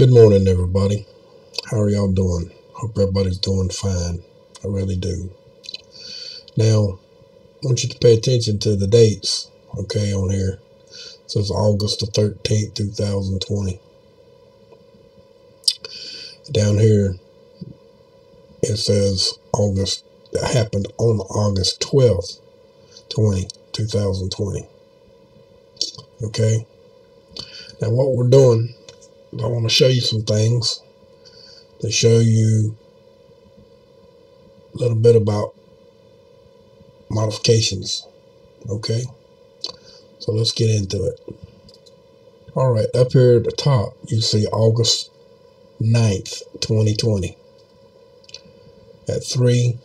Good morning, everybody. How are y'all doing? Hope everybody's doing fine. I really do. Now, I want you to pay attention to the dates, okay, on here. It says August the 13th, 2020. Down here, it says it happened on August 12th, 2020. Okay? Now, what we're doing, I want to show you some things to show you a little bit about modifications. Okay? So let's get into it. Alright, up here at the top, you see August 9th, 2020 at 3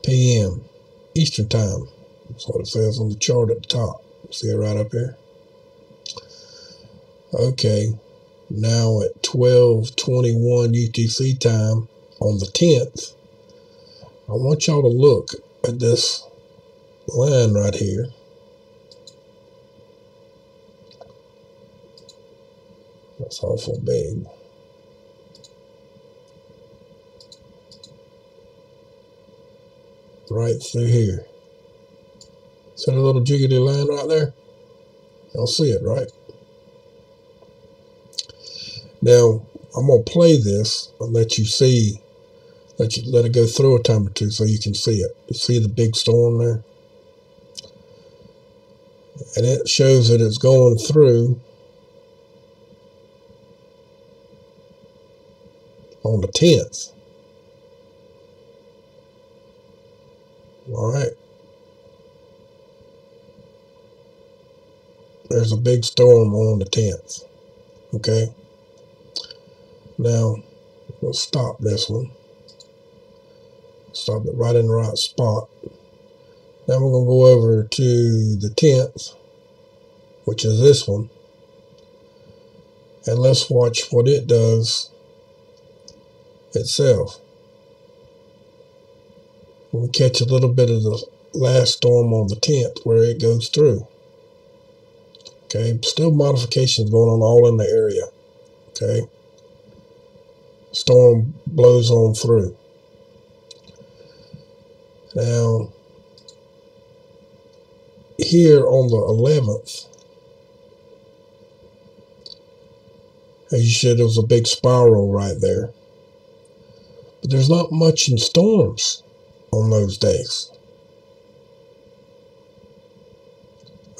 p.m. Eastern Time. That's what it says on the chart at the top. See it right up here? Okay, now at 12:21 UTC time on the 10th, I want y'all to look at this line right here. That's awful big. Right through here. See the little jiggly line right there? Y'all see it, right? Now, I'm going to play this and let you see, let it go through a time or two so you can see it. You see the big storm there? And it shows that it's going through on the 10th. All right. There's a big storm on the 10th. Okay. Now, we'll stop this one. Stop it right in the right spot. Now we're going to go over to the 10th, which is this one. And let's watch what it does itself. We'll catch a little bit of the last storm on the 10th where it goes through. Okay, still modifications going on all in the area. Okay. Storm blows on through. Now, here on the 11th, as you said, there was a big spiral right there. But there's not much in storms on those days.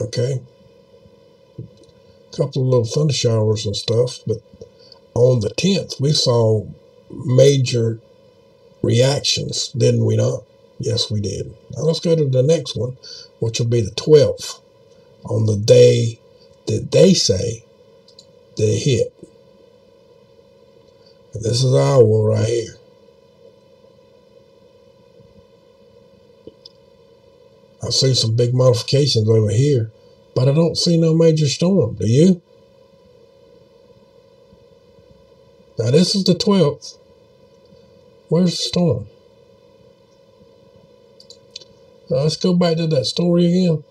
Okay. A couple of little thunder showers and stuff, but on the 10th, we saw major reactions, didn't we not? Yes, we did. Now let's go to the next one, which will be the 12th, on the day that they say that it hit. And this is Iowa right here. I see some big modifications over here, but I don't see no major storm. Do you? Now this is the 12th. Where's the storm? Now let's go back to that story again.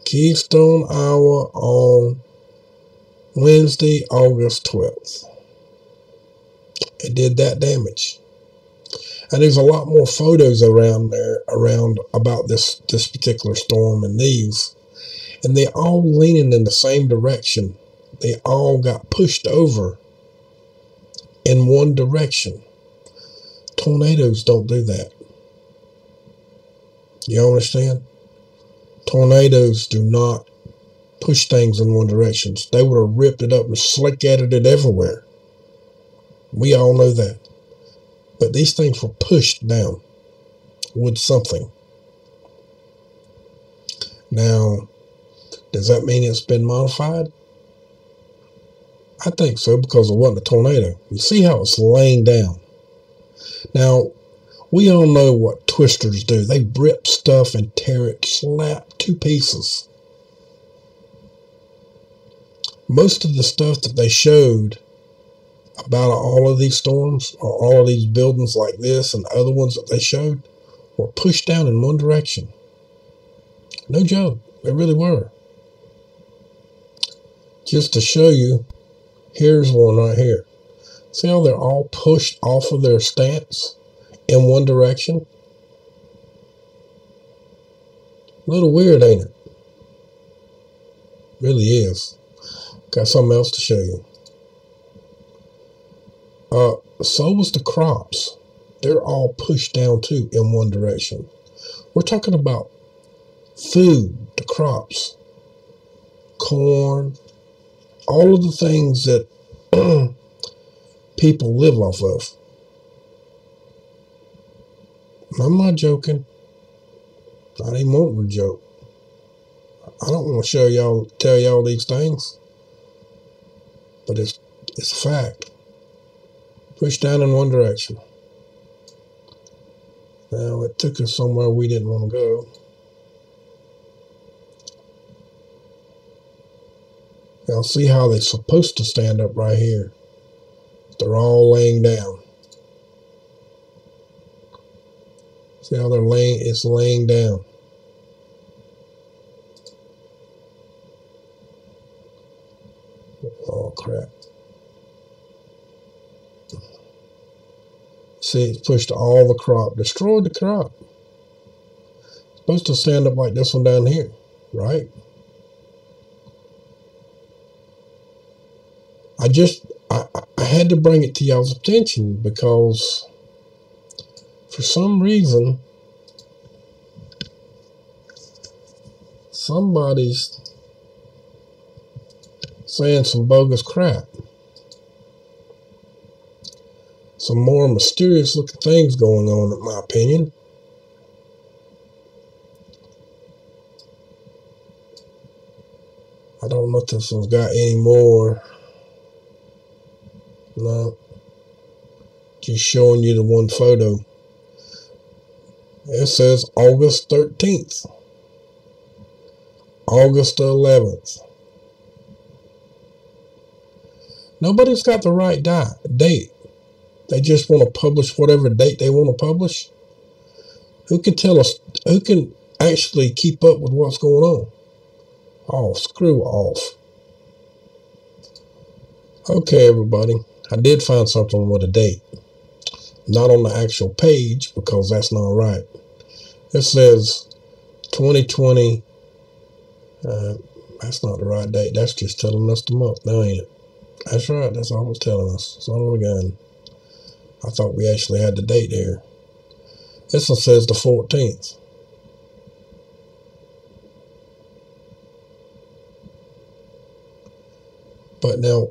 Keystone, Iowa on Wednesday, August 12th. It did that damage. And there's a lot more photos around about this particular storm and these. And they all leaning in the same direction. They all got pushed over in one direction. Tornadoes don't do that. You understand? Tornadoes do not push things in one direction. They would have ripped it up and slick-atted it everywhere. We all know that. But these things were pushed down with something. Now, does that mean it's been modified? I think so, because it wasn't a tornado. You see how it's laying down. Now, we all know what twisters do. They rip stuff and tear it slap to pieces. Most of the stuff that they showed about all of these storms, or all of these buildings like this and other ones that they showed, were pushed down in one direction. No joke. They really were. Just to show you, here's one right here. See how they're all pushed off of their stance in one direction? A little weird, ain't it? Really is. Got something else to show you. So was the crops. They're all pushed down too in one direction. We're talking about food, the crops, corn, all of the things that people live off of. I'm not joking. I didn't even want to joke. I don't want to tell y'all these things, but it's a fact. Pushed down in one direction. Now it took us somewhere we didn't want to go. Now see how they're supposed to stand up right here. They're all laying down. See how it's laying down. Oh crap. See, it's pushed all the crop, destroyed the crop. It's supposed to stand up like this one down here, right? I had to bring it to y'all's attention because for some reason somebody's saying some bogus crap. Some more mysterious looking things going on, in my opinion. I don't know if this one's got any more. No. Just showing you the one photo. It says August 13th. August 11th. Nobody's got the right date. They just want to publish whatever date they want to publish. Who can tell us? Who can actually keep up with what's going on? Oh, screw off. Okay, everybody. I did find something with a date. Not on the actual page because that's not right. It says 2020. That's not the right date. That's just telling us the month. No, ain't it? That's right. That's all it's telling us. Son of a gun. I thought we actually had the date here. This one says the 14th. But now,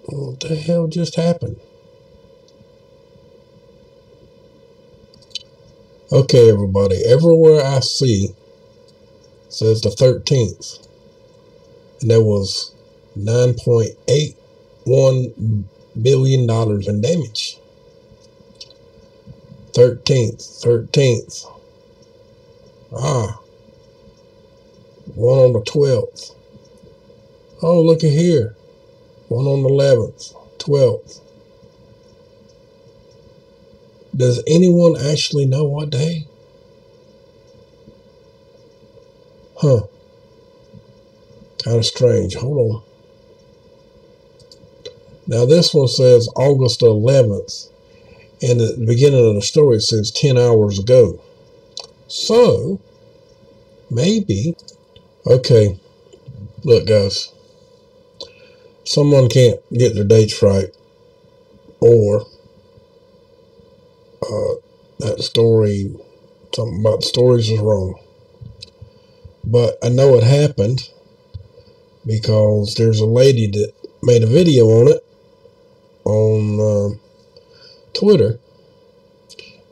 what the hell just happened? Okay, everybody. Everywhere I see says the 13th. And there was $9.81 billion in damage. 13th. One on the 12th. Oh, look at here. One on the 11th, 12th. Does anyone actually know what day? Huh. Kind of strange. Hold on. Now this one says August 11th. And at the beginning of the story it says 10 hours ago. So, maybe. Okay. Look, guys. Someone can't get their dates right. Or that story, something about the stories is wrong. But I know it happened because there's a lady that made a video on it on Twitter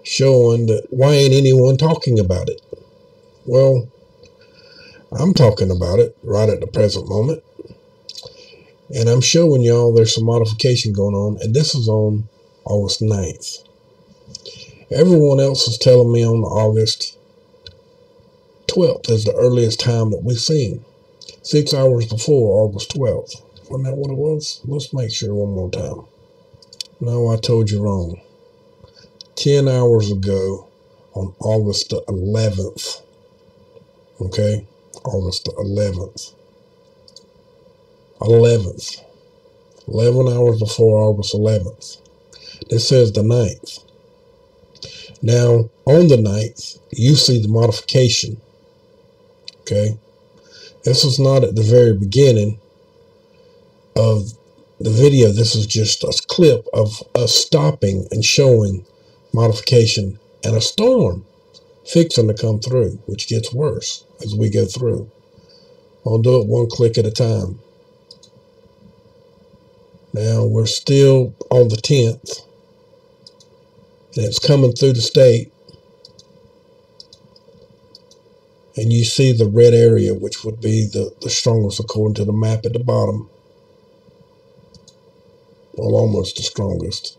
showing that why ain't anyone talking about it. Well, I'm talking about it right at the present moment, and I'm showing y'all there's some modification going on, and this is on August 9th. Everyone else is telling me on August 12th is the earliest time that we've seen. 6 hours before August 12th. Wasn't that what it was? Let's make sure one more time. No, I told you wrong. 10 hours ago on August the 11th. Okay, August the 11th. 11 hours before August 11th. This says the 9th. Now, on the 9th, you see the modification. Okay, this is not at the very beginning of the video. This is just a clip of us stopping and showing modification and a storm fixing to come through, which gets worse as we go through. I'll do it one click at a time. Now we're still on the 10th, and it's coming through the state, and you see the red area, which would be the strongest according to the map at the bottom. Well, almost the strongest.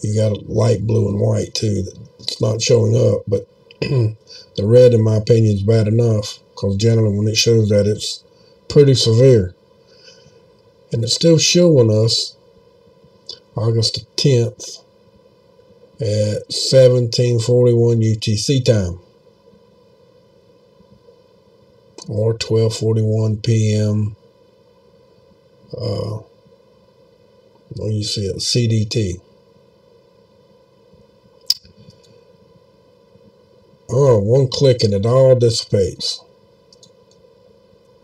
You got a light blue and white too. It's not showing up, but the red, in my opinion, is bad enough, because generally when it shows that, it's pretty severe. And it's still showing us August the 10th at 17:41 UTC time, or 12:41 p.m. Well, you see it, CDT. Oh, one click and it all dissipates.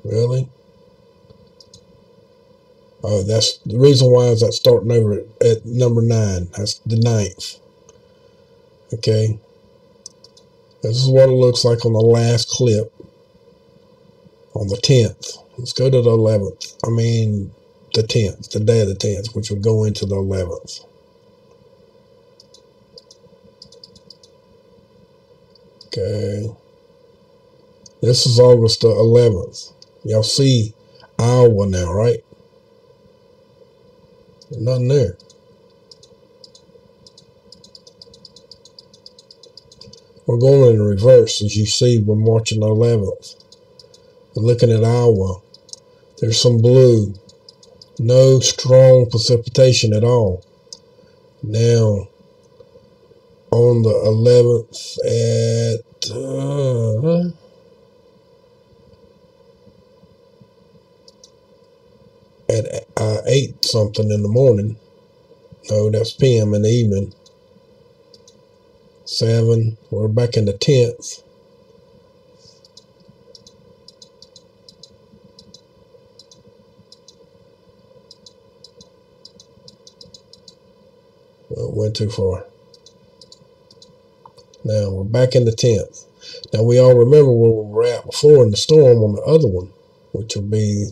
Really? Oh, that's the reason why is that starting over at number 9. That's the 9th. Okay. This is what it looks like on the last clip on the 10th. Let's go to the 11th. I mean, the 10th, the day of the 10th, which would go into the 11th. Okay. This is August the 11th. Y'all see Iowa now, right? There's nothing there. We're going in reverse, as you see when watching the 11th. And looking at Iowa, there's some blue. No strong precipitation at all. Now, on the 11th at 8 something in the morning. No, that's PM in the evening. 7. We're back in the 10th. Well, went too far. Now we're back in the 10th. Now we all remember where we were at before in the storm on the other one, which will be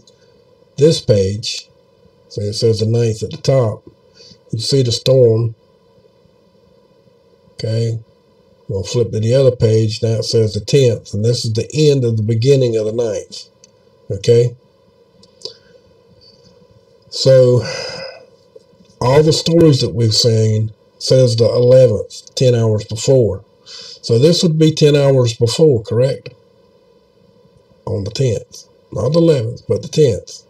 this page. So it says the 9th at the top. You see the storm. Okay. We'll flip to the other page. Now it says the 10th. And this is the end of the beginning of the 9th. Okay. So all the stories that we've seen says the 11th, 10 hours before. So this would be 10 hours before, correct? On the 10th. Not the 11th, but the 10th.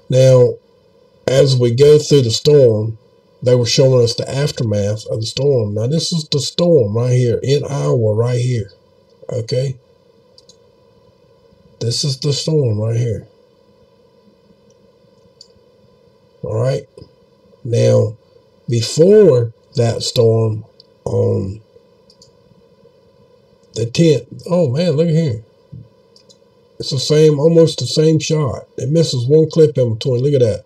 Now, as we go through the storm, they were showing us the aftermath of the storm. Now, this is the storm right here in Iowa right here. Okay? This is the storm right here. All right? Now, before that storm on the 10th, oh man, look at here. It's the same, almost the same shot. It misses one clip in between. Look at that.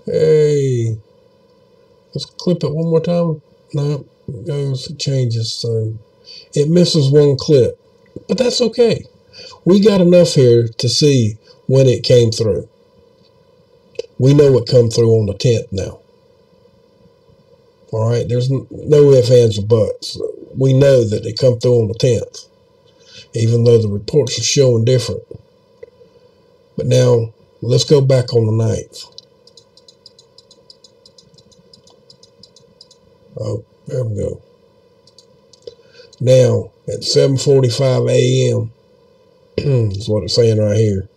Hey. Let's clip it one more time. No, it goes, it changes. So it misses one clip. But that's okay. We got enough here to see when it came through. We know it come through on the 10th now. All right, there's no ifs, ands, or buts. We know that it come through on the 10th, even though the reports are showing different. But now, let's go back on the 9th. Oh, there we go. Now, at 7:45 a.m., is what it's saying right here.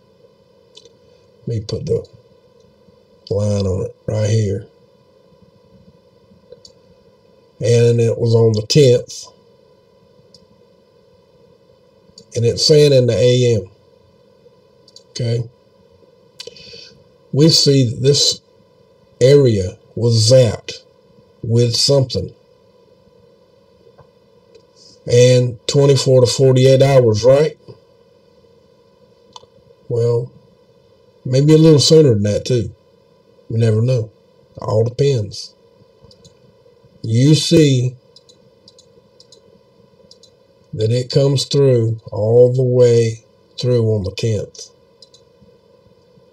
Let me put the line on it right here. and it was on the 10th, and it's saying in the AM. Okay, we see that this area was zapped with something, and 24 to 48 hours, right? Well, maybe a little sooner than that too. We never know. All depends. You see that it comes through all the way through on the 10th.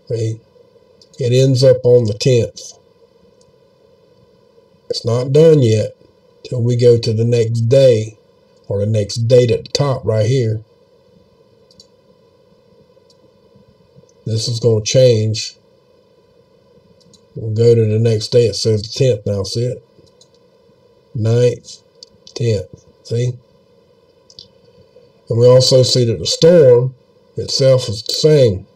See? It ends up on the 10th. It's not done yet till we go to the next day, or the next date at the top right here. This is going to change. We'll go to the next day. It says the 10th now. See it? 9th, 10th. See? And we also see that the storm itself is the same.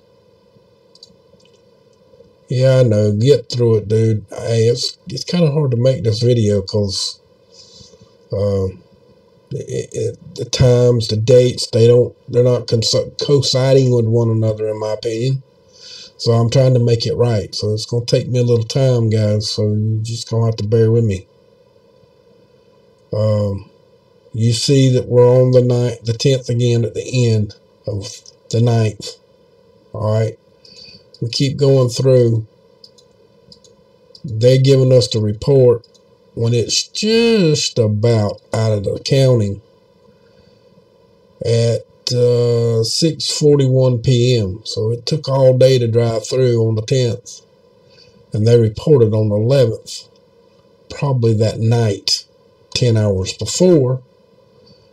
Yeah, I know. Get through it, dude. Hey, it's kind of hard to make this video because the times, the dates, they're not coinciding with one another, in my opinion. So I'm trying to make it right. So it's going to take me a little time, guys. So you're just going to have to bear with me. You see that we're on the 10th again at the end of the 9th. All right. We keep going through. They're giving us the report when it's just about out of the counting at 6:41 p.m. So it took all day to drive through on the 10th. And they reported on the 11th, probably that night, 10 hours before,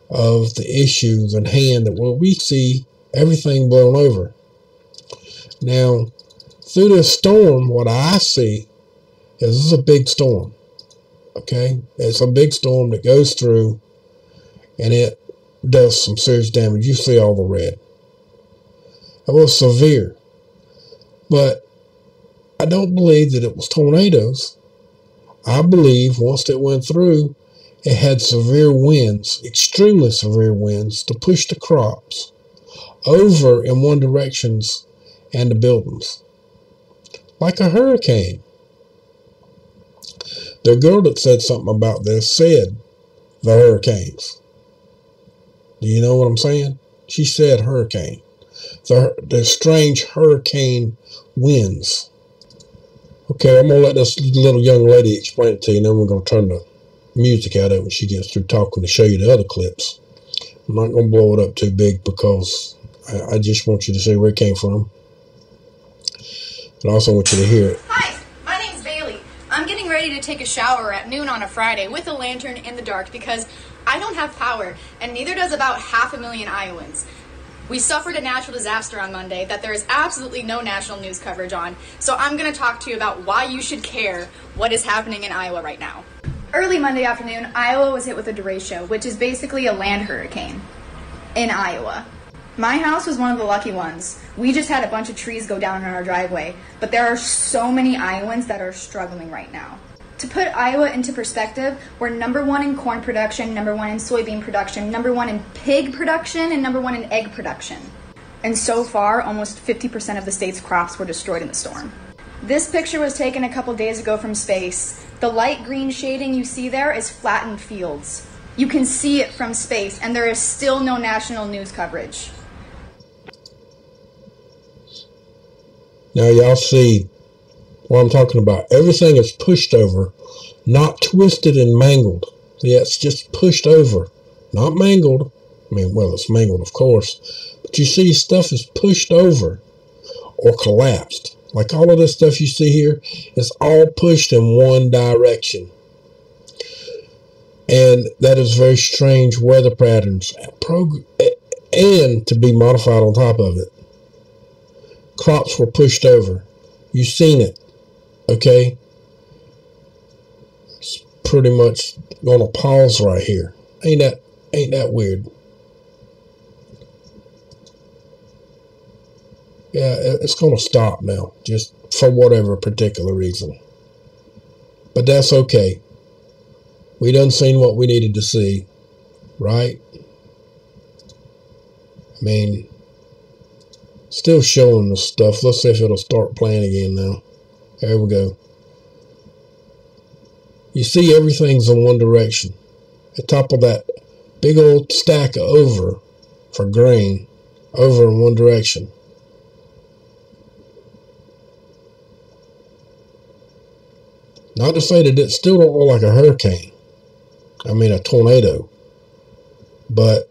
of the issues in hand that we see everything blown over. Now, through this storm, what I see is this is a big storm. Okay? It's a big storm that goes through, and it does some serious damage. You see all the red. It was severe. But I don't believe that it was tornadoes. I believe once it went through, it had severe winds, extremely severe winds, to push the crops over in one direction and the buildings. Like a hurricane. The girl that said something about this said the hurricanes. Do you know what I'm saying? She said hurricane. The strange hurricane winds. Okay, I'm going to let this little young lady explain it to you, and then we're going to turn the music out of it when she gets through talking to show you the other clips. I'm not going to blow it up too big because I just want you to see where it came from. And I also want you to hear it. Hi, my name's Bailey. I'm getting ready to take a shower at noon on a Friday with a lantern in the dark because I don't have power, and neither does about 500,000 Iowans. We suffered a natural disaster on Monday that there is absolutely no national news coverage on, so I'm going to talk to you about why you should care what is happening in Iowa right now. Early Monday afternoon, Iowa was hit with a derecho, which is basically a land hurricane in Iowa. My house was one of the lucky ones. We just had a bunch of trees go down in our driveway, but there are so many Iowans that are struggling right now. To put Iowa into perspective, we're #1 in corn production, #1 in soybean production, #1 in pig production, and #1 in egg production. And so far, almost 50% of the state's crops were destroyed in the storm. This picture was taken a couple days ago from space. The light green shading you see there is flattened fields. You can see it from space, and there is still no national news coverage. Now y'all see what I'm talking about. Everything is pushed over, not twisted and mangled. Yeah, it's just pushed over, not mangled. I mean, well, it's mangled, of course. But you see stuff is pushed over or collapsed. Like all of this stuff you see here, it's all pushed in one direction. And that is very strange weather patterns. And to be modified on top of it. Crops were pushed over. You've seen it. Okay? It's pretty much gonna pause right here. Ain't that weird? Yeah, it's gonna stop now, just for whatever particular reason. But that's okay. We done seen what we needed to see, right? I mean, still showing the stuff. Let's see if it'll start playing again now. There we go. You see everything's in one direction. At top of that big old stack of over for grain, over in one direction. Not to say that it still don't look like a hurricane. I mean a tornado. But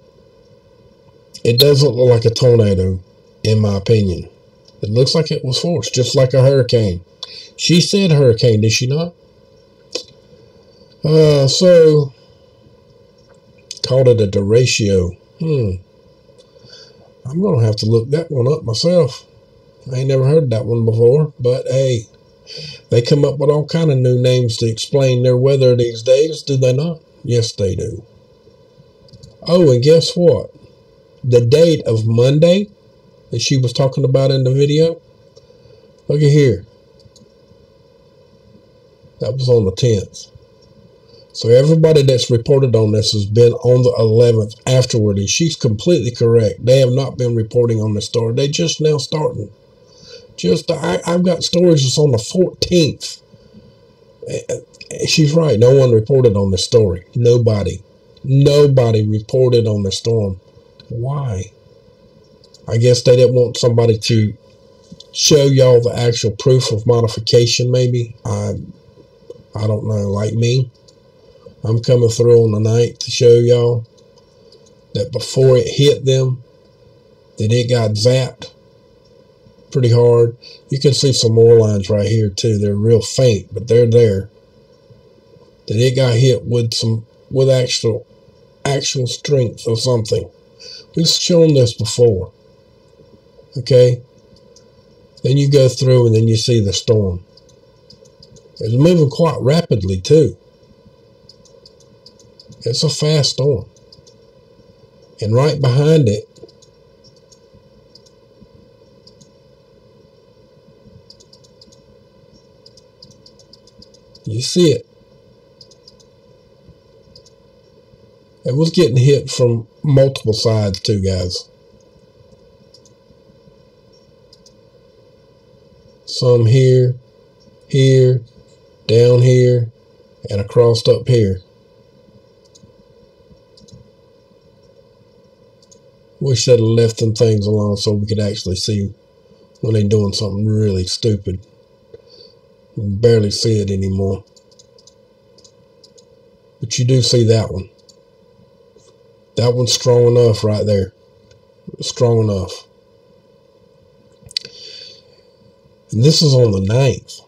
it doesn't look like a tornado, in my opinion. It looks like it was forced, just like a hurricane. She said hurricane, did she not? So, called it a derecho. I'm going to have to look that one up myself. I ain't never heard that one before, but hey, they come up with all kind of new names to explain their weather these days, do they not? Yes, they do. Oh, and guess what? The date of Monday that she was talking about in the video, look at here. That was on the 10th. So everybody that's reported on this has been on the 11th afterward, and she's completely correct. They have not been reporting on the story. They just now starting. I've got stories that's on the 14th. She's right. No one reported on this story. Nobody reported on the storm. Why? I guess they didn't want somebody to show y'all the actual proof of modification, maybe. I don't know. Like me, I'm coming through on the night to show y'all that before it hit them, that it got zapped pretty hard. You can see some more lines right here too. They're real faint, but they're there. That it got hit with actual strength or something. We've shown this before. Okay? Then you go through and then you see the storm. It's moving quite rapidly too. It's a fast storm. And right behind it, you see it. It was getting hit from multiple sides too, guys. Some here, down here, and across up here. Wish they'd have left them things alone so we could actually see when they're doing something really stupid. You can barely see it anymore. But you do see that one. That one's strong enough right there. Strong enough. And this is on the 9th.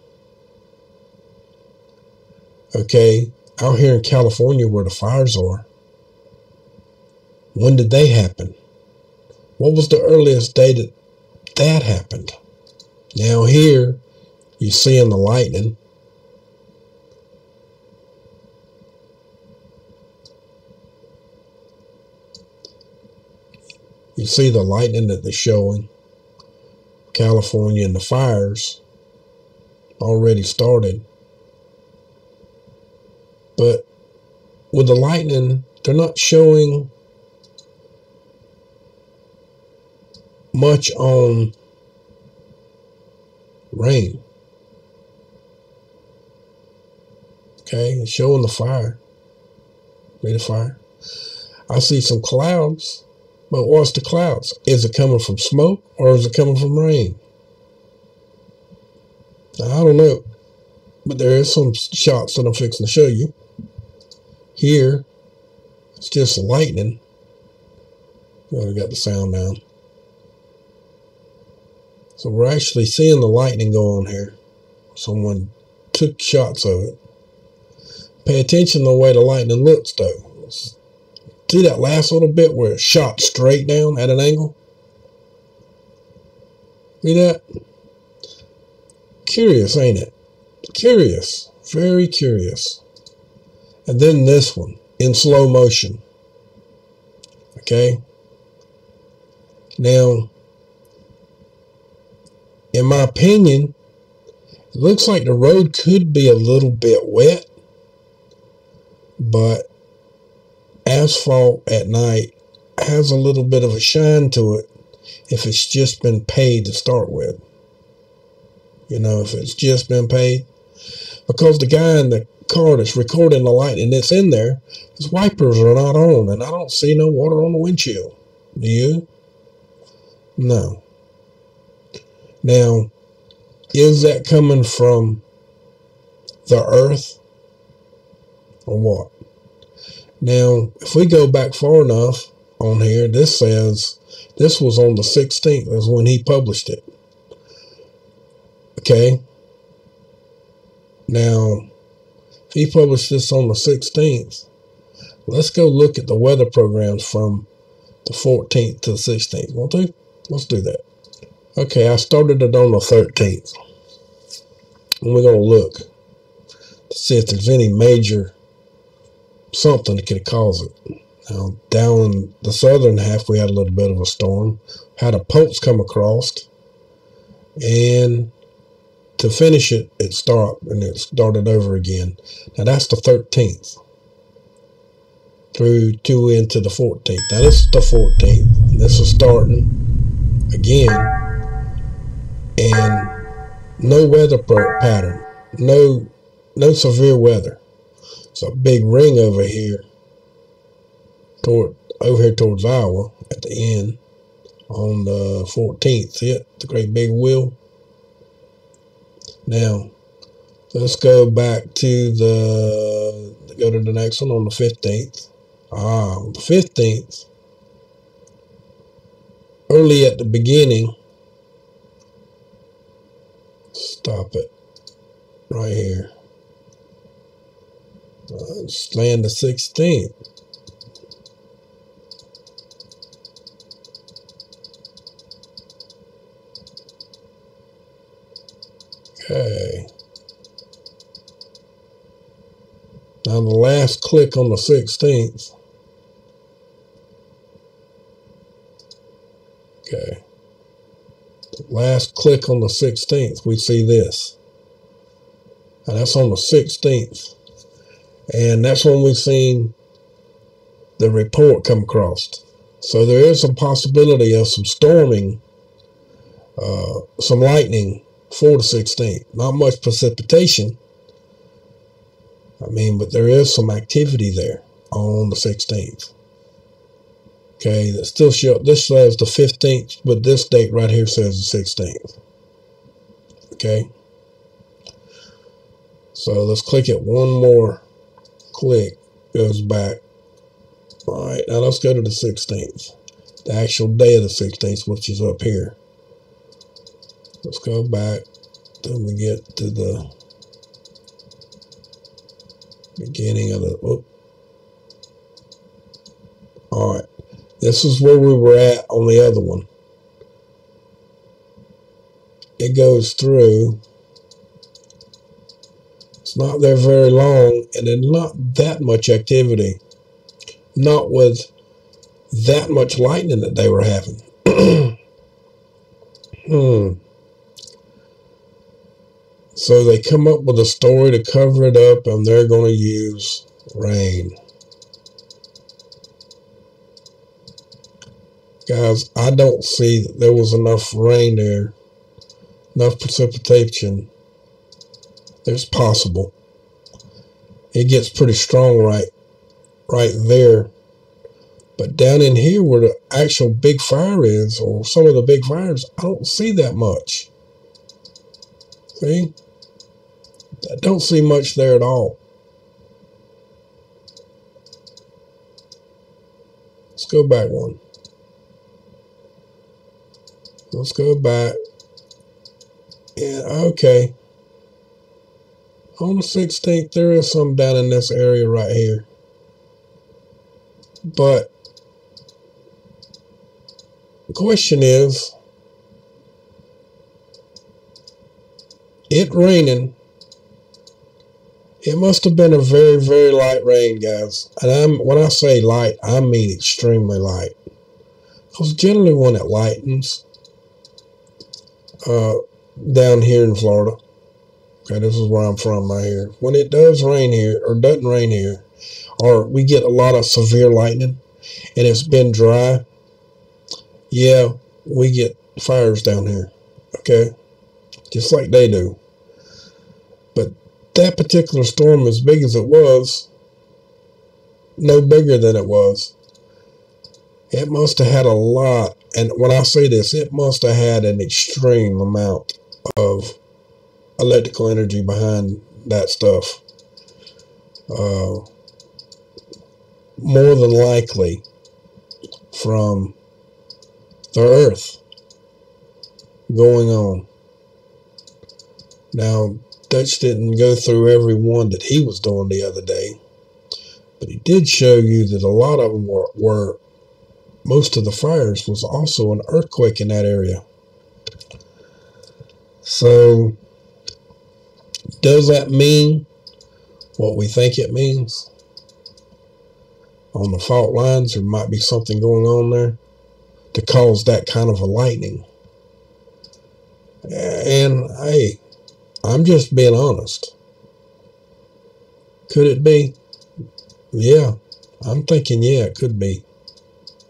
Okay, out here in California where the fires are. When did they happen? What was the earliest day that happened? Now here, you're seeing the lightning. You see the lightning that they're showing. California and the fires already started. But with the lightning, they're not showing much on rain. Okay, it's showing the fire. Made a fire. I see some clouds. But what's the clouds? Is it coming from smoke or is it coming from rain? I don't know. But there is some shots that I'm fixing to show you. Here, it's just lightning. Oh, I got the sound down. So we're actually seeing the lightning go on here. Someone took shots of it. Pay attention to the way the lightning looks though. See that last little bit where it shot straight down at an angle? See that? Curious, ain't it? Curious. Very curious. And then this one in slow motion. Okay? Now, in my opinion, it looks like the road could be a little bit wet. but asphalt at night has a little bit of a shine to it if it's just been paid to start with. You know, if it's just been paid. Because the guy in the car that's recording the lightning that's in there, his wipers are not on, and I don't see no water on the windshield. Do you? No. Now, is that coming from the earth or what? Now, if we go back far enough on here, this says this was on the 16th is when he published it. Okay. Now, if he published this on the 16th, let's go look at the weather programs from the 14th to the 16th. Want to? Let's do that. Okay, I started it on the 13th. And we're going to look to see if there's any major something that could cause it. Now, down in the southern half, we had a little bit of a storm. Had a pulse come across. And to finish it, it stopped and it started over again. Now, that's the 13th. Through to into the 14th. Now, this is the 14th. This is starting again. And no weather pattern. No severe weather. It's a big ring over here. Over here towards Iowa at the end on the 14th. See it? The great big wheel. Now, let's go back to go to the next one on the 15th. On the 15th, early at the beginning, stop it right here. Let's land the 16th. Okay. Now the last click on the 16th. Okay. The last click on the 16th, we see this. And that's on the 16th. And that's when we've seen the report come across. So there is a possibility of some storming, some lightning for the 16th. Not much precipitation. I mean, but there is some activity there on the 16th. Okay, that still shows, this says the 15th, but this date right here says the 16th. Okay. So let's click it one more click, goes back. All right, now let's go to the 16th. The actual day of the 16th, which is up here. Let's go back till we get to the beginning of the, whoop. All right, this is where we were at on the other one. It goes through. It's not there very long, and there's not that much activity. Not with that much lightning that they were having. So they come up with a story to cover it up, and they're going to use rain. Guys, I don't see that there was enough rain there, enough precipitation. It's possible. It gets pretty strong right there. But down in here where the actual big fire is, or some of the big fires, I don't see that much. See? I don't see much there at all. Let's go back one. Let's go back. And okay. On the 16th, there is some down in this area right here. But the question is, it raining, it must have been a very, very light rain, guys. And when I say light, I mean extremely light. Because generally when it lightens, down here in Florida, okay, this is where I'm from right here. When it does rain here, or doesn't rain here, or we get a lot of severe lightning and it's been dry, yeah, we get fires down here, okay? Just like they do. But that particular storm, as big as it was, no bigger than it was, it must have had a lot, and when I say this, it must have had an extreme amount of electrical energy behind that stuff. More than likely from the earth going on. Now, Dutch didn't go through every one that he was doing the other day, but he did show you that a lot of them were most of the fires was also an earthquake in that area. So, does that mean what we think it means? On the fault lines, there might be something going on there to cause that kind of a lightning. And hey, I'm just being honest. Could it be? Yeah, I'm thinking, yeah, it could be.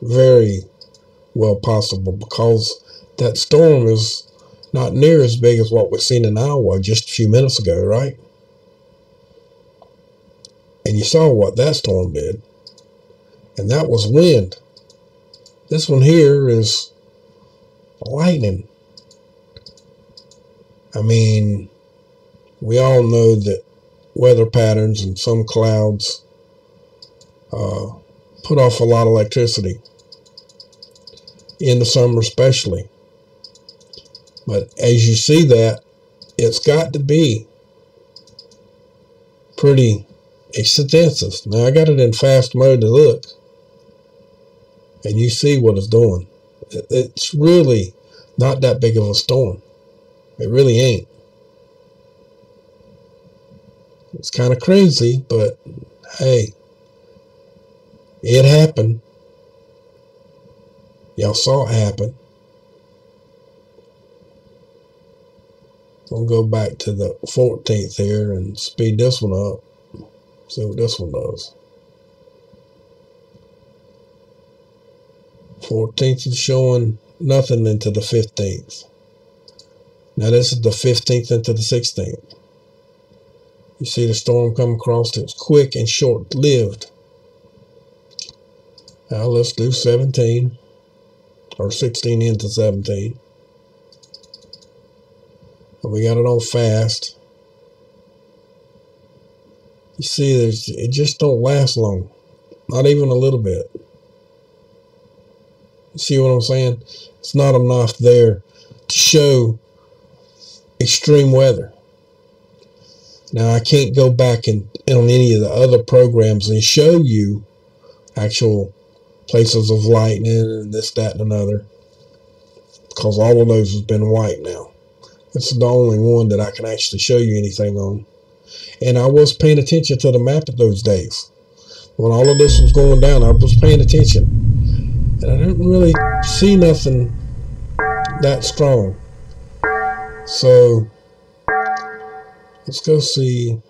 Very well possible, because that storm is not near as big as what we've seen in Iowa just a few minutes ago, right? And you saw what that storm did. And that was wind. This one here is lightning. I mean, we all know that weather patterns and some clouds put off a lot of electricity. In the summer especially. But as you see that, it's got to be pretty extensive. Now I got it in fast mode to look, and you see what it's doing. It's really not that big of a storm. It really ain't. It's kind of crazy, but hey, it happened. Y'all saw it happen. We'll go back to the 14th here and speed this one up. See what this one does. 14th is showing nothing into the 15th. Now this is the 15th into the 16th. You see the storm come across. It's quick and short-lived. Now let's do 17. Or 16 into 17. And we got it on fast. You see, it just don't last long. Not even a little bit. You see what I'm saying? It's not enough there to show extreme weather. Now, I can't go back and on any of the other programs and show you actual places of lightning and this, that, and another, because all of those has been white now. This is the only one that I can actually show you anything on. And I was paying attention to the map at those days. When all of this was going down, I was paying attention. And I didn't really see nothing that strong. So, let's go see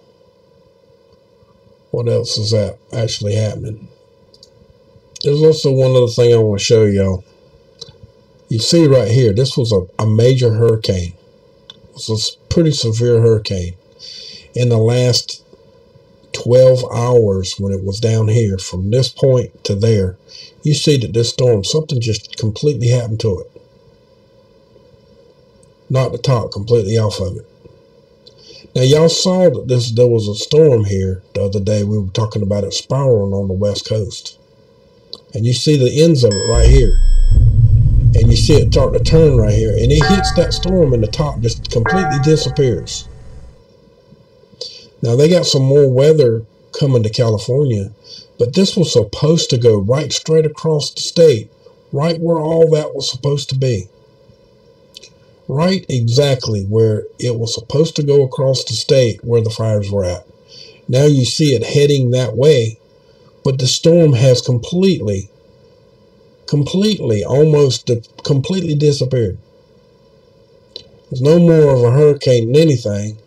what else is actually happening. There's also one other thing I want to show y'all. You see right here, this was a major hurricane. It was a pretty severe hurricane. In the last 12 hours when it was down here, from this point to there, you see that this storm, something just completely happened to it. Knocked the top completely off of it. Now y'all saw that there was a storm here the other day. We were talking about it spiraling on the west coast. And you see the ends of it right here. And you see it start to turn right here. And it hits that storm and the top just completely disappears. Now they got some more weather coming to California. But this was supposed to go right straight across the state. Right where all that was supposed to be. Right exactly where it was supposed to go across the state where the fires were at. Now you see it heading that way. But the storm has completely disappeared. There's no more of a hurricane than anything,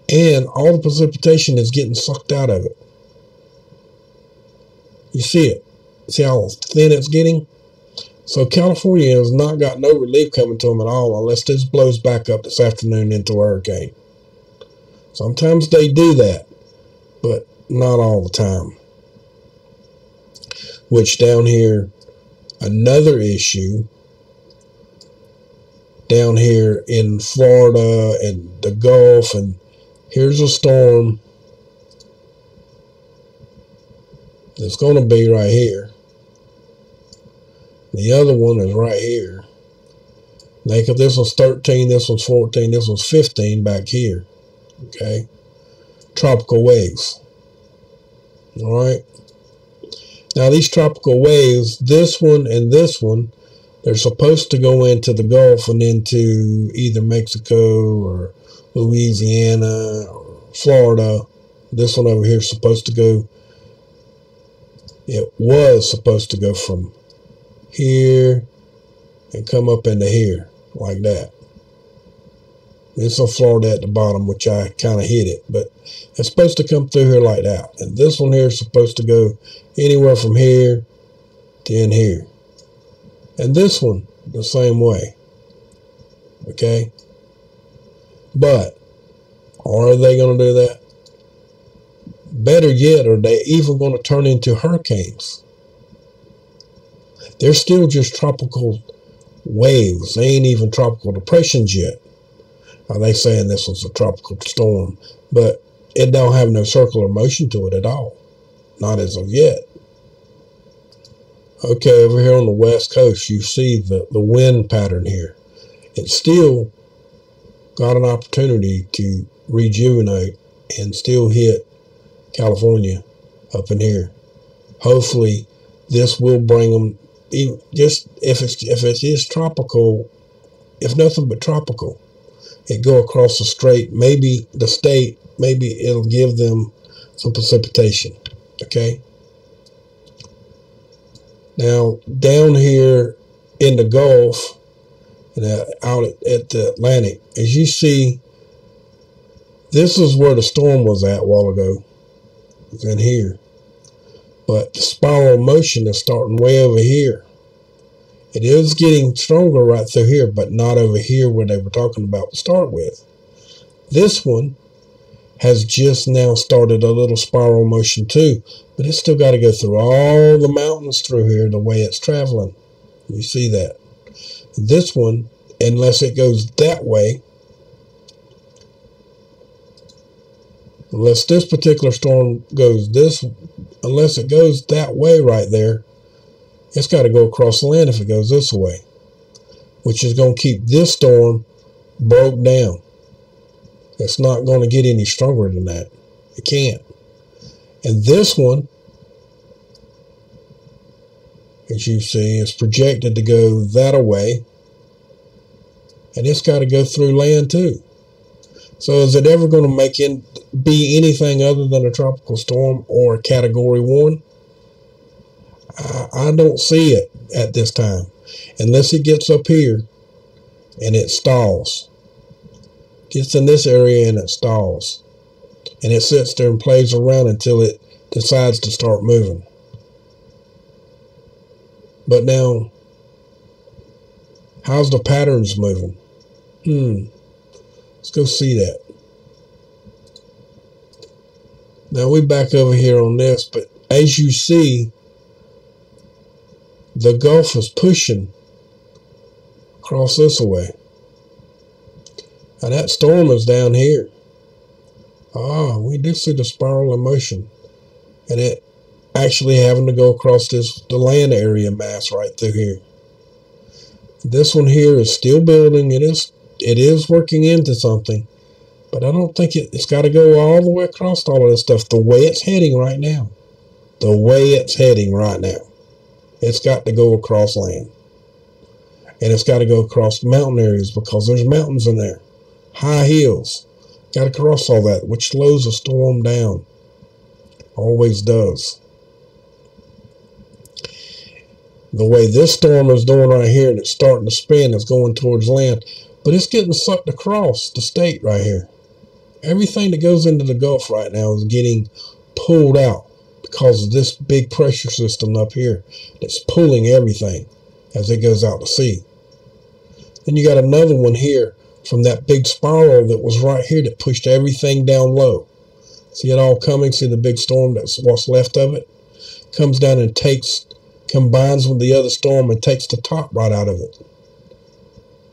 and all the precipitation is getting sucked out of it. You see it. See how thin it's getting? So California has not got no relief coming to them at all unless this blows back up this afternoon into a hurricane. Sometimes they do that, but not all the time. Which down here, another issue, down here in Florida and the Gulf, and here's a storm that's going to be right here. The other one is right here. Like if this was 13, this was 14, this was 15 back here. Okay. Tropical waves. All right. Now these tropical waves, this one and this one, they're supposed to go into the Gulf and into either Mexico or Louisiana or Florida. This one over here is supposed to go, it was supposed to go from here and come up into here like that. It's on Florida at the bottom, which I kind of hit it, but it's supposed to come through here like that. And this one here is supposed to go anywhere from here to in here. And this one the same way. Okay? But are they going to do that? Better yet, are they even going to turn into hurricanes? They're still just tropical waves. They ain't even tropical depressions yet. Now they saying this was a tropical storm, but it don't have no circular motion to it at all. Not as of yet. Okay, over here on the west coast, you see the wind pattern here. It's still got an opportunity to rejuvenate and still hit California up in here. Hopefully, this will bring them, just if it is tropical, if nothing but tropical, it go across the strait, maybe the state, maybe it'll give them some precipitation. Okay. Now down here in the Gulf and out at the Atlantic, as you see, this is where the storm was at a while ago. It's in here. But the spiral motion is starting way over here. It is getting stronger right through here, but not over here where they were talking about to start with. This one has just now started a little spiral motion too, but it's still got to go through all the mountains through here the way it's traveling. You see that. This one, unless it goes that way, unless this particular storm goes unless it goes that way right there, it's got to go across the land if it goes this way, which is going to keep this storm broke down. It's not going to get any stronger than that. It can't. And this one, as you see, is projected to go that away, and it's got to go through land too. So is it ever going to be anything other than a tropical storm or a Category 1? I don't see it at this time, unless it gets up here and it stalls. Gets in this area and it stalls. And it sits there and plays around until it decides to start moving. But now, how's the patterns moving? Let's go see that. Now we back over here on this, but as you see, the Gulf is pushing across this way. Now that storm is down here. We do see the spiral of motion, and it actually having to go across the land area mass right through here. This one here is still building. It is working into something, but I don't think it's got to go all the way across all of this stuff the way it's heading right now. The way it's heading right now. It's got to go across land. And it's got to go across mountain areas because there's mountains in there. High hills. Got to cross all that, which slows a storm down. Always does. The way this storm is doing right here, and it's starting to spin, it's going towards land. But it's getting sucked across the state right here. Everything that goes into the Gulf right now is getting pulled out because of this big pressure system up here that's pulling everything as it goes out to sea. Then you got another one here from that big spiral that was right here that pushed everything down low. See it all coming? See the big storm that's what's left of it? Comes down and combines with the other storm and takes the top right out of it.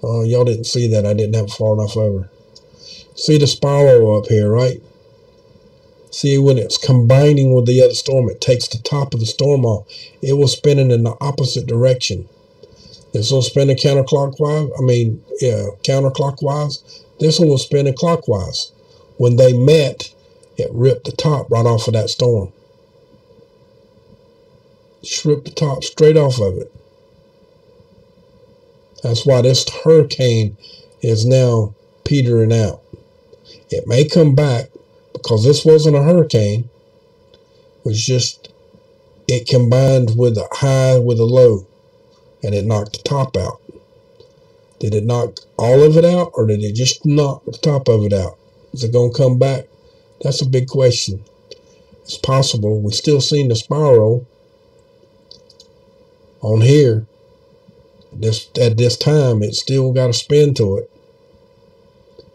Oh, y'all didn't see that. I didn't have it far enough over. See the spiral up here, right? See, when it's combining with the other storm, it takes the top of the storm off. It was spinning in the opposite direction. This one spinning counterclockwise. Counterclockwise. This one was spinning clockwise. When they met, it ripped the top right off of that storm. Just ripped the top straight off of it. That's why this hurricane is now petering out. It may come back because this wasn't a hurricane. It was just, it combined with a high with a low and it knocked the top out. Did it knock all of it out or did it just knock the top of it out? Is it going to come back? That's a big question. It's possible. We're still seeing the spiral on here. At this time, it's still got a spin to it,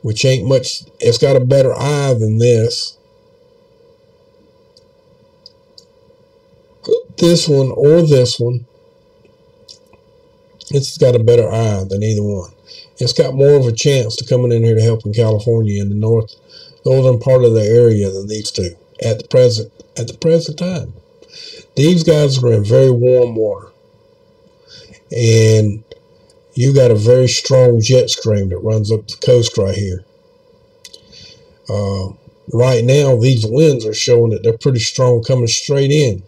which ain't much. It's got a better eye than this. This one or this one. It's got a better eye than either one. It's got more of a chance to coming in here to help in California in the northern part of the area than these two at the present time. These guys are in very warm water. And you got a very strong jet stream that runs up the coast right here. Right now, these winds are showing that they're pretty strong coming straight in.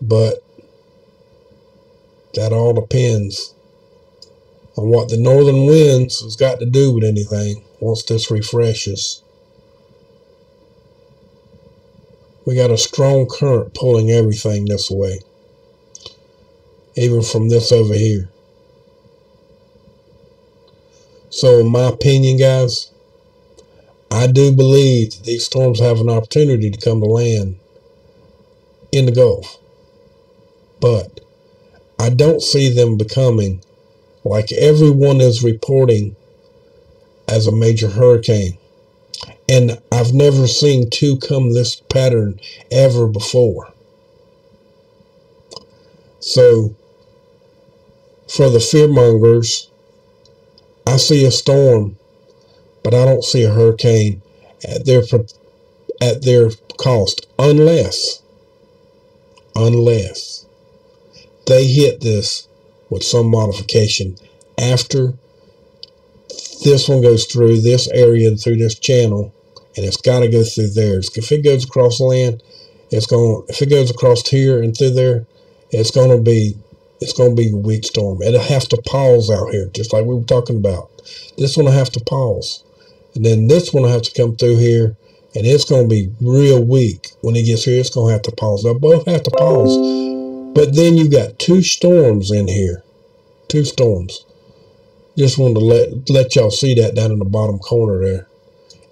But that all depends on what the northern winds has got to do with anything once this refreshes. We got a strong current pulling everything this way. Even from this over here. So in my opinion, guys, I do believe that these storms have an opportunity to come to land in the Gulf. But I don't see them becoming, like everyone is reporting, as a major hurricane. And I've never seen two come this pattern ever before. So for the fearmongers, I see a storm, but I don't see a hurricane at their cost, unless they hit this with some modification after this one goes through this area, through this channel, and it's got to go through theirs. If it goes across land, if it goes across here and through there, it's going to be a weak storm. It'll have to pause out here, just like we were talking about. This one will have to pause. And then this one will have to come through here, and it's going to be real weak. When it gets here, it's going to have to pause. They'll both have to pause. But then you got two storms in here. Two storms. Just wanted to let y'all see that down in the bottom corner there.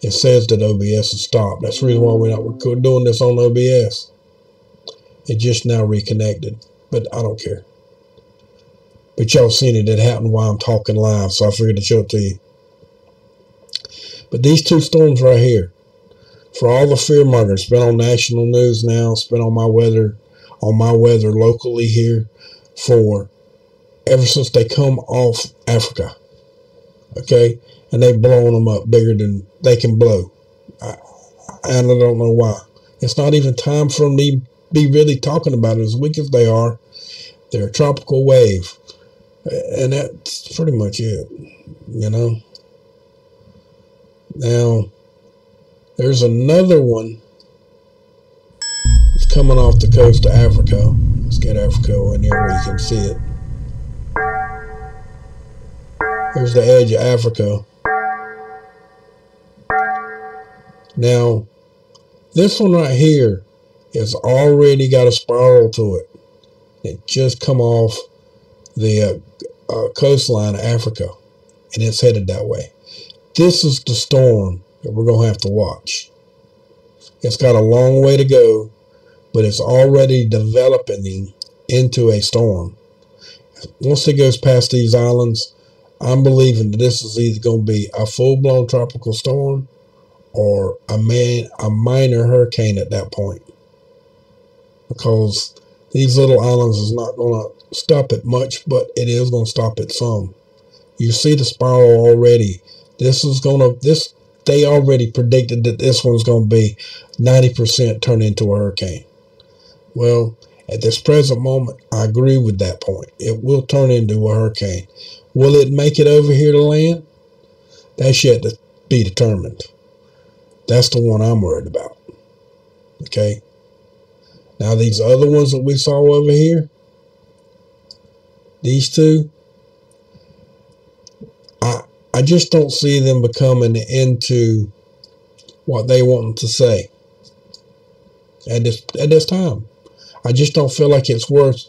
It says that OBS has stopped. That's the reason why we're not doing this on OBS. It just now reconnected. But I don't care. But y'all seen it. It happened while I'm talking live, so I figured to show it to you. But these two storms right here, for all the fearmongers, it's been on national news now. It's been on my weather locally here ever since they come off Africa. Okay? And they've blown them up bigger than they can blow. And I don't know why. It's not even time for them to be really talking about it. As weak as they are, they're a tropical wave. And that's pretty much it, you know. Now, there's another one. It's coming off the coast of Africa. Let's get Africa in here where you can see it. Here's the edge of Africa. Now, this one right here has already got a spiral to it. It just come off the coastline of Africa, and it's headed that way. This is the storm that we're going to have to watch. It's got a long way to go, but it's already developing into a storm. Once it goes past these islands, I'm believing that this is either going to be a full-blown tropical storm or a minor hurricane at that point. Because these little islands is not going to stop it much, but it is going to stop it some. You see the spiral already. They already predicted that this one's going to be 90% turn into a hurricane. Well, at this present moment, I agree with that point. It will turn into a hurricane. Will it make it over here to land? That's yet to be determined. That's the one I'm worried about. Okay? Now, these other ones that we saw over here, these two, I just don't see them becoming into what they want to say at this time. I just don't feel like it's worth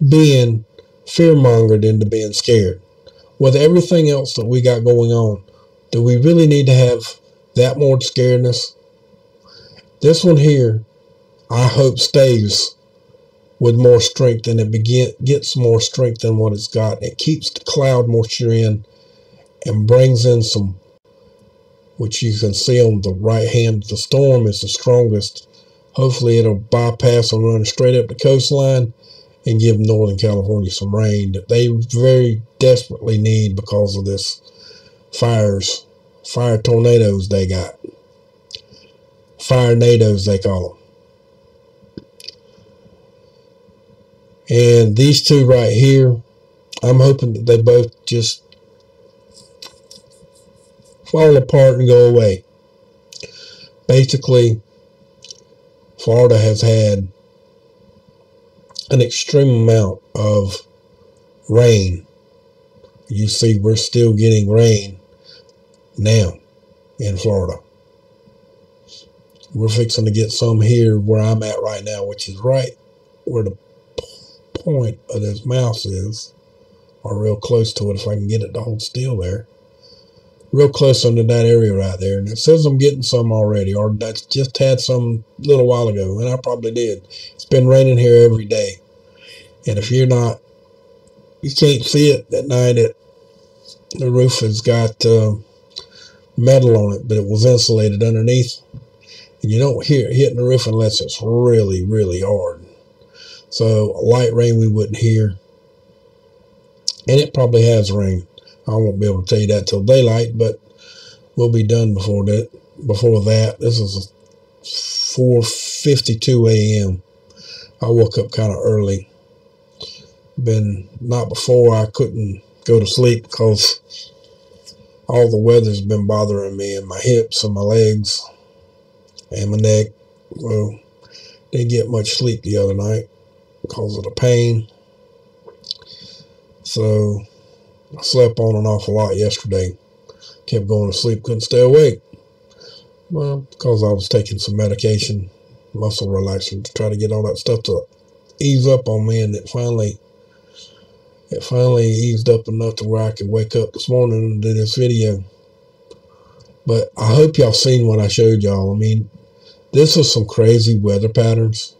being fear-mongered into being scared. With everything else that we got going on, do we really need to have that more scaredness? This one here, I hope stays with more strength, and it gets more strength than what it's got. It keeps the cloud moisture in and brings in some, which you can see on the right hand. The storm is the strongest. Hopefully it'll bypass and run straight up the coastline and give Northern California some rain that they very desperately need because of this fire tornadoes they got. Fire-nados, they call them. And these two right here, I'm hoping that they both just fall apart and go away. Basically, Florida has had an extreme amount of rain. You see, we're still getting rain now in Florida. We're fixing to get some here where I'm at right now, which is right where the point of this mouse is, or real close to it if I can get it to hold still there. Real close under that area right there. And it says I'm getting some already, or that's just had some little while ago, and I probably did. It's been raining here every day. And if you can't see it at night, the roof has got metal on it, but it was insulated underneath. And you don't hear it hitting the roof unless it's really, really hard. So light rain we wouldn't hear. And it probably has rained. I won't be able to tell you that till daylight, but we'll be done before that. This is 4:52 a.m. I woke up kind of early. Not before I couldn't go to sleep because all the weather's been bothering me in my hips and my legs and my neck. Well, didn't get much sleep the other night because of the pain. So I slept on and off a lot yesterday. Kept going to sleep, couldn't stay awake. Well, because I was taking some medication, muscle relaxer, to try to get all that stuff to ease up on me, and it finally eased up enough to where I could wake up this morning and do this video. But I hope y'all seen what I showed y'all. I mean, this is some crazy weather patterns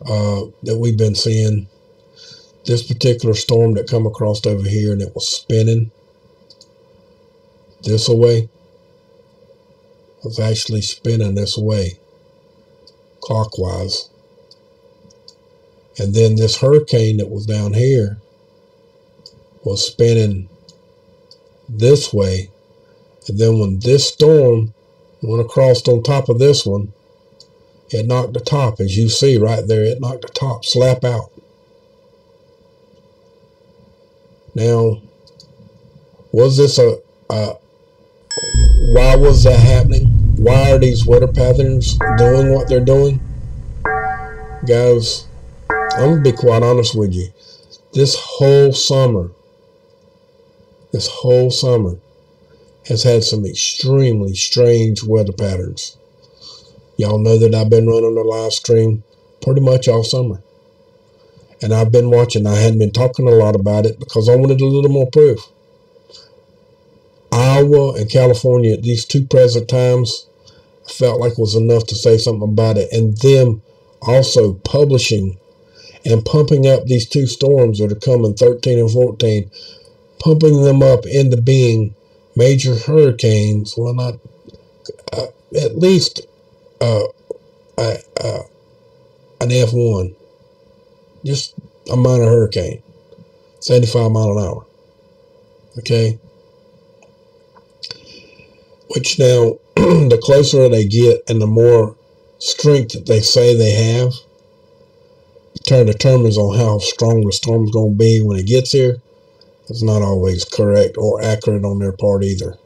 that we've been seeing. This particular storm that come across over here, and it was spinning this way. It was actually spinning this way, clockwise. And then this hurricane that was down here was spinning this way. And then when this storm went across on top of this one, it knocked the top, as you see right there, it knocked the top slap out. Now, was this why was that happening? Why are these weather patterns doing what they're doing? Guys, I'm going to be quite honest with you. This whole summer has had some extremely strange weather patterns. Y'all know that I've been running a live stream pretty much all summer. And I've been watching. I hadn't been talking a lot about it because I wanted a little more proof. Iowa and California at these two present times, I felt like was enough to say something about it. And them also publishing and pumping up these two storms that are coming, 13 and 14, pumping them up into being major hurricanes. Well, not at least an F1, just a minor hurricane, 75 mile an hour. Okay, which now the closer they get and the more strength that they say they have, determines on how strong the storm's going to be when it gets here. It's not always correct or accurate on their part either.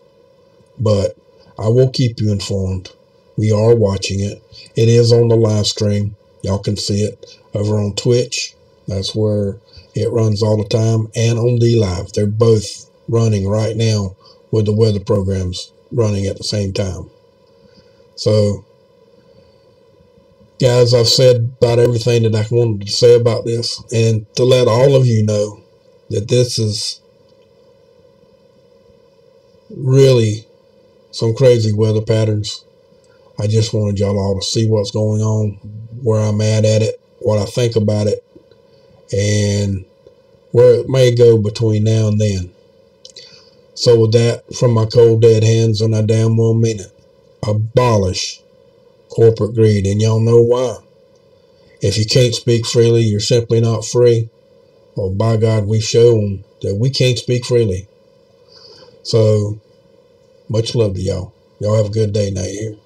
But I will keep you informed. We are watching it. It is on the live stream. Y'all can see it over on Twitch. That's where it runs all the time. And on DLive. They're both running right now with the weather programs running at the same time. So, guys, I've said about everything that I wanted to say about this. And to let all of you know that this is really some crazy weather patterns. I just wanted y'all all to see what's going on, where I'm at it, what I think about it, and where it may go between now and then. So with that, from my cold dead hands, and I damn well mean it, abolish corporate greed. And y'all know why. If you can't speak freely, you're simply not free. Well, by God, we've shown that we can't speak freely. So, much love to y'all. Y'all have a good day now here.